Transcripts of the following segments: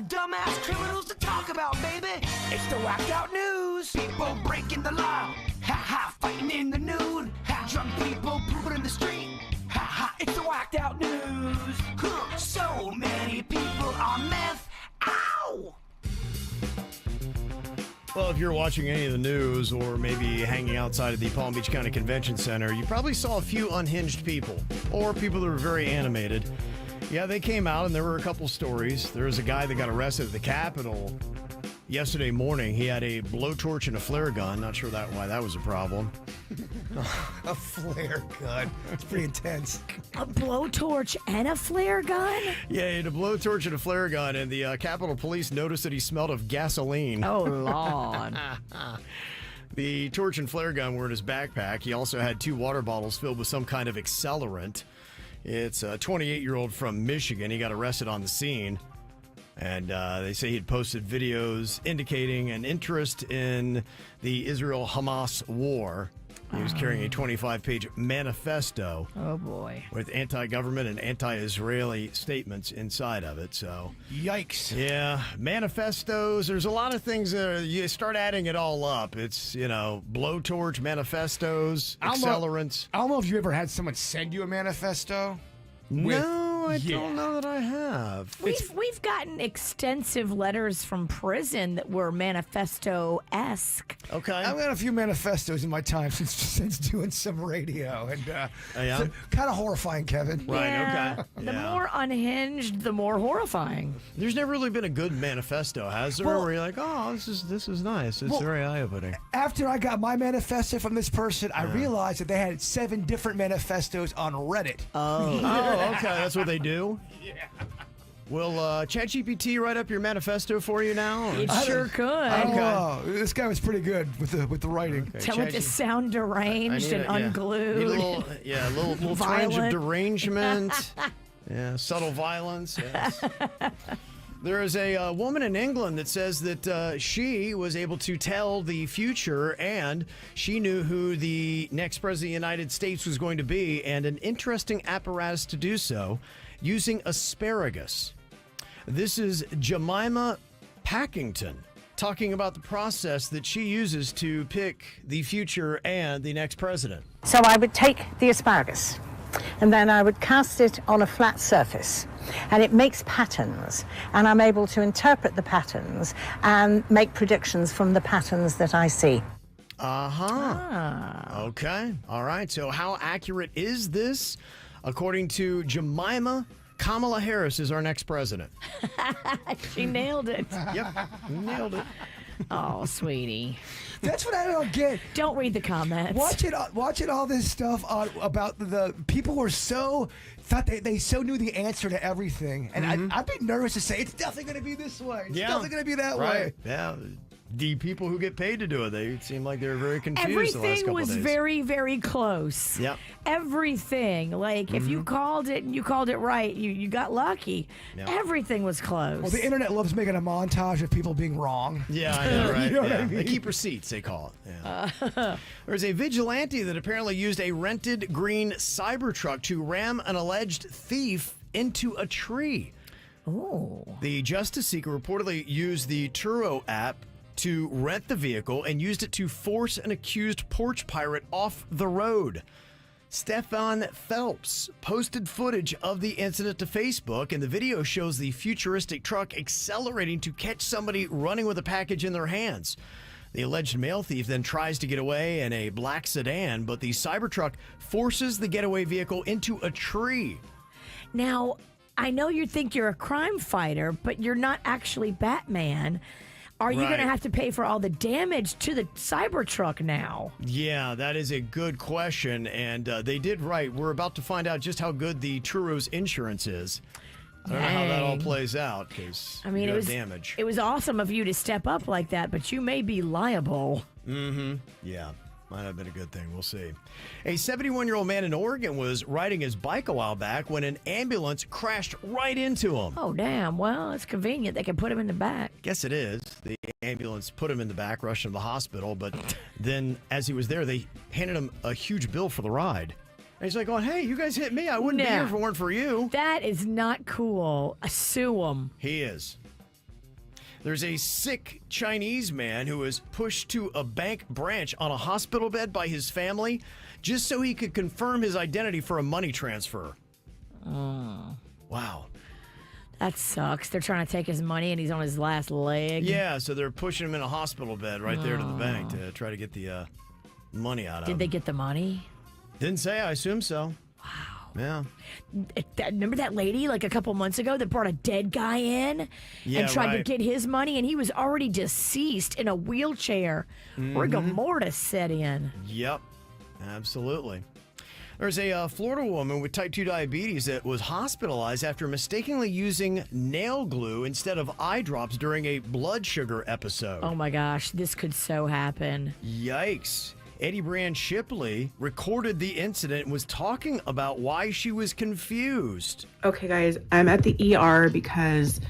dumbass criminals to talk about, baby. It's the whacked out news. People breaking the law. Ha ha, fighting in the nude. Ha, drunk people pooping in the street. Ha ha, it's the whacked out news. Huh, so many people on meth. Ow! Well, if you're watching any of the news or maybe hanging outside of the Palm Beach County Convention Center, you probably saw a few unhinged people or people that were very animated. Yeah, they came out and there were a couple stories. There was a guy that got arrested at the Capitol yesterday morning. He had a blowtorch and a flare gun. Not sure why that was a problem. A flare gun. It's pretty intense. A blowtorch and a flare gun? Yeah, he had a blowtorch and a flare gun, and the Capitol Police noticed that he smelled of gasoline. Oh, Lord. The torch and flare gun were in his backpack. He also had 2 water bottles filled with some kind of accelerant. It's a 28-year-old from Michigan. He got arrested on the scene. And they say he'd posted videos indicating an interest in the Israel-Hamas war. He was carrying a 25-page manifesto. Oh, boy. With anti-government and anti-Israeli statements inside of it. So, yikes. Yeah, manifestos. There's a lot of things that you start adding it all up. It's, blowtorch, manifestos, accelerants. I don't know if you ever had someone send you a manifesto. No, I don't know that I have. We've gotten extensive letters from prison that were manifesto-esque. Okay. I've got a few manifestos in my time since doing some radio, and kind of horrifying, Kevin. Right, yeah, okay. The more unhinged, the more horrifying. There's never really been a good manifesto, has there? Where you're like, oh, this is nice. It's very eye-opening. After I got my manifesto from this person, I realized that they had 7 different manifestos on Reddit. Oh, okay. That's what they do? Yeah. Will ChatGPT write up your manifesto for you now? It sure could. Oh, this guy was pretty good with the writing. Okay. Tell it to sound deranged and unglued. Need a little twinge of derangement. Yeah, subtle violence. Yes. There is a woman in England that says that she was able to tell the future and she knew who the next president of the United States was going to be, and an interesting apparatus to do so using asparagus. This is Jemima Packington talking about the process that she uses to pick the future and the next president. So I would take the asparagus and then I would cast it on a flat surface, and it makes patterns, and I'm able to interpret the patterns and make predictions from the patterns that I see. Okay. All right. So how accurate is this? According to Jemima, Kamala Harris is our next president. She nailed it. Yep. Nailed it. Oh, sweetie. That's what I don't get. Don't read the comments. Watching all this stuff about the people who are thought they so knew the answer to everything, and I'd be nervous to say it's definitely going to be this way. It's definitely going to be that way. Yeah. The people who get paid to do it, they seem like they're very confused. Everything the last couple was days. very, very close. Yep. Everything. Like, if you called it and you called it right, you got lucky. Yep. Everything was close. Well, the internet loves making a montage of people being wrong. Yeah, I know, right? You know what I mean? They keep receipts, they call it. Yeah. There's a vigilante that apparently used a rented green Cybertruck to ram an alleged thief into a tree. Oh. The Justice Seeker reportedly used the Turo app to rent the vehicle and used it to force an accused porch pirate off the road. Stefan Phelps posted footage of the incident to Facebook, and the video shows the futuristic truck accelerating to catch somebody running with a package in their hands. The alleged male thief then tries to get away in a black sedan, but the Cybertruck forces the getaway vehicle into a tree. Now, I know you think you're a crime fighter, but you're not actually Batman. Are you going to have to pay for all the damage to the Cybertruck now? Yeah, that is a good question, and they did right. We're about to find out just how good the Turo's insurance is. I don't know how that all plays out, because it was damage. It was awesome of you to step up like that, but you may be liable. Yeah. Might have been a good thing. We'll see. A 71-year-old man in Oregon was riding his bike a while back when an ambulance crashed right into him. Oh, damn. Well, it's convenient. They can put him in the back. Guess it is. The ambulance put him in the back, rushed him to the hospital, but then as he was there, they handed him a huge bill for the ride. And he's like going, hey, you guys hit me. I wouldn't be here if it weren't for you. That is not cool. Sue him. He is. There's a sick Chinese man who was pushed to a bank branch on a hospital bed by his family just so he could confirm his identity for a money transfer. Wow. That sucks. They're trying to take his money and he's on his last leg. Yeah, so they're pushing him in a hospital bed right there to the bank to try to get the money out of him. Did they get the money? Didn't say. I assume so. Wow. Yeah. Remember that lady like a couple months ago that brought a dead guy in and tried to get his money, and he was already deceased in a wheelchair. Rigor mortis set in. Yep. Absolutely. There's a Florida woman with type 2 diabetes that was hospitalized after mistakenly using nail glue instead of eye drops during a blood sugar episode. Oh my gosh, this could so happen. Yikes. Eddie Brand Shipley recorded the incident and was talking about why she was confused. Okay, guys, I'm at the ER because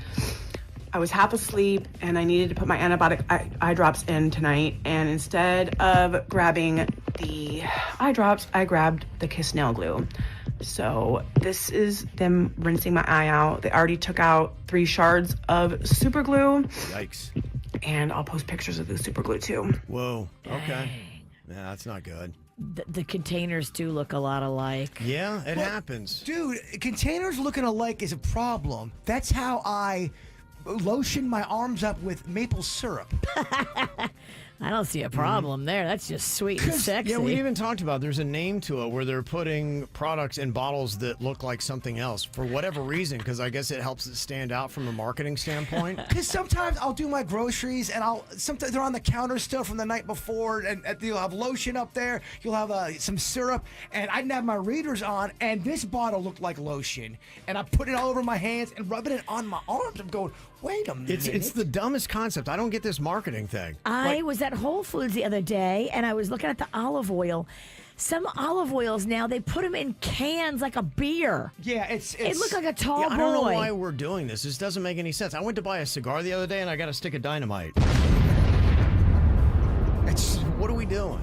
I was half asleep and I needed to put my antibiotic eye drops in tonight. And instead of grabbing the eye drops, I grabbed the Kiss nail glue. So this is them rinsing my eye out. They already took out 3 shards of super glue. Yikes. And I'll post pictures of the super glue too. Whoa. Okay. Yeah, that's not good. The containers do look a lot alike. Yeah, it happens. Dude, containers looking alike is a problem. That's how I lotion my arms up with maple syrup. I don't see a problem there. That's just sweet and sexy. Yeah, we even talked about there's a name to it where they're putting products in bottles that look like something else for whatever reason, because I guess it helps it stand out from a marketing standpoint. Because sometimes I'll do my groceries and sometimes they're on the counter still from the night before, and you'll have lotion up there, you'll have some syrup, and I didn't have my readers on, and this bottle looked like lotion, and I put it all over my hands and rubbing it on my arms. I'm going, wait a minute. It's the dumbest concept. I don't get this marketing thing. I was at Whole Foods the other day, and I was looking at the olive oil. Some olive oils now, they put them in cans like a beer. Yeah, it looked like a tall boy. I don't know why we're doing this. This doesn't make any sense. I went to buy a cigar the other day, and I got a stick of dynamite. What are we doing?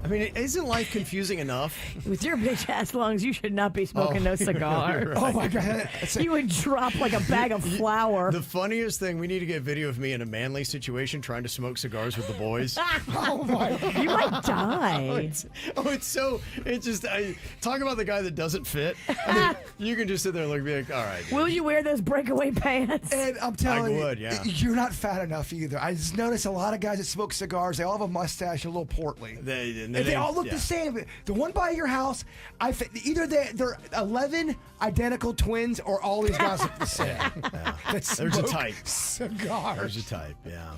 I mean, isn't life confusing enough? With your bitch ass lungs, you should not be smoking no cigar. Right. Oh my God. You would drop like a bag of flour. The funniest thing, we need to get video of me in a manly situation trying to smoke cigars with the boys. Oh my God. You might die. It's just, talk about the guy that doesn't fit. I mean, you can just sit there and look and be like, all right. Dude. Will you wear those breakaway pants? And I'm telling you, yeah. You're not fat enough either. I just noticed a lot of guys that smoke cigars, they all have a mustache and a little portly. They all look the same. The one by your house, either they're 11 identical twins or all these guys look the same. Yeah. There's a type. Cigars. There's a type, yeah.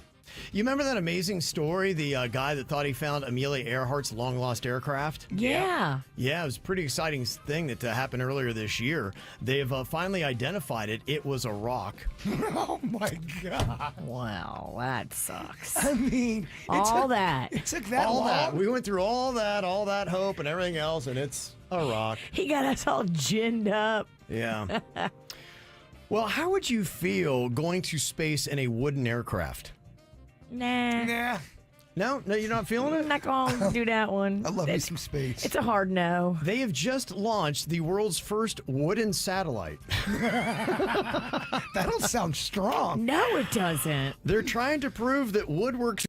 You remember that amazing story, the guy that thought he found Amelia Earhart's long-lost aircraft? Yeah. Yeah, it was a pretty exciting thing that happened earlier this year. They've finally identified it. It was a rock. Oh, my God. Wow, that sucks. I mean, It took that all long. that. We went through all that hope and everything else, and it's a rock. He got us all ginned up. Yeah. Well, how would you feel going to space in a wooden aircraft? Nah. No, you're not feeling it? I'm not going to do that one. I love me some space. It's a hard no. They have just launched the world's first wooden satellite. That don't sound strong. No, it doesn't. They're trying to prove that wood works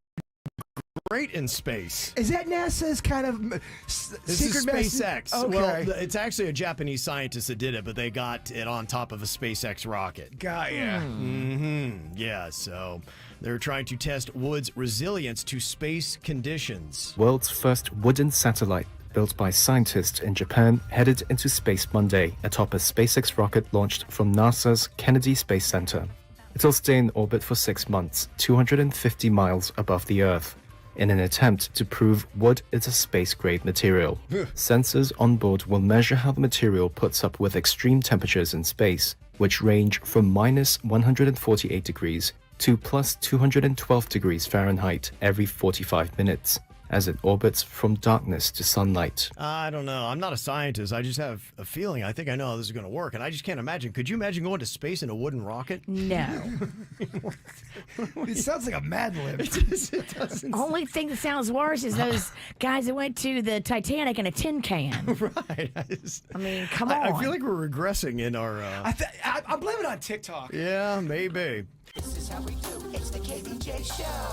great in space. Is that NASA's kind of This secret is SpaceX. Okay. Well, it's actually a Japanese scientist that did it, but they got it on top of a SpaceX rocket. Got ya. Mm-hmm. Yeah, so they're trying to test wood's resilience to space conditions. World's first wooden satellite, built by scientists in Japan, headed into space Monday atop a SpaceX rocket launched from NASA's Kennedy Space Center. It'll stay in orbit for 6 months, 250 miles above the Earth, in an attempt to prove wood is a space-grade material. Sensors on board will measure how the material puts up with extreme temperatures in space, which range from minus 148 degrees to plus 212 degrees Fahrenheit every 45 minutes, as it orbits from darkness to sunlight. I don't know. I'm not a scientist. I just have a feeling. I think I know how this is going to work, and I just can't imagine. Could you imagine going to space in a wooden rocket? No. It sounds like a Mad Lib. It doesn't. Only thing that sounds worse is those guys that went to the Titanic in a tin can. Right. I mean, come on. I feel like we're regressing in our... I'm blaming it on TikTok. Yeah, maybe. This is how we do. It's the KVJ Show.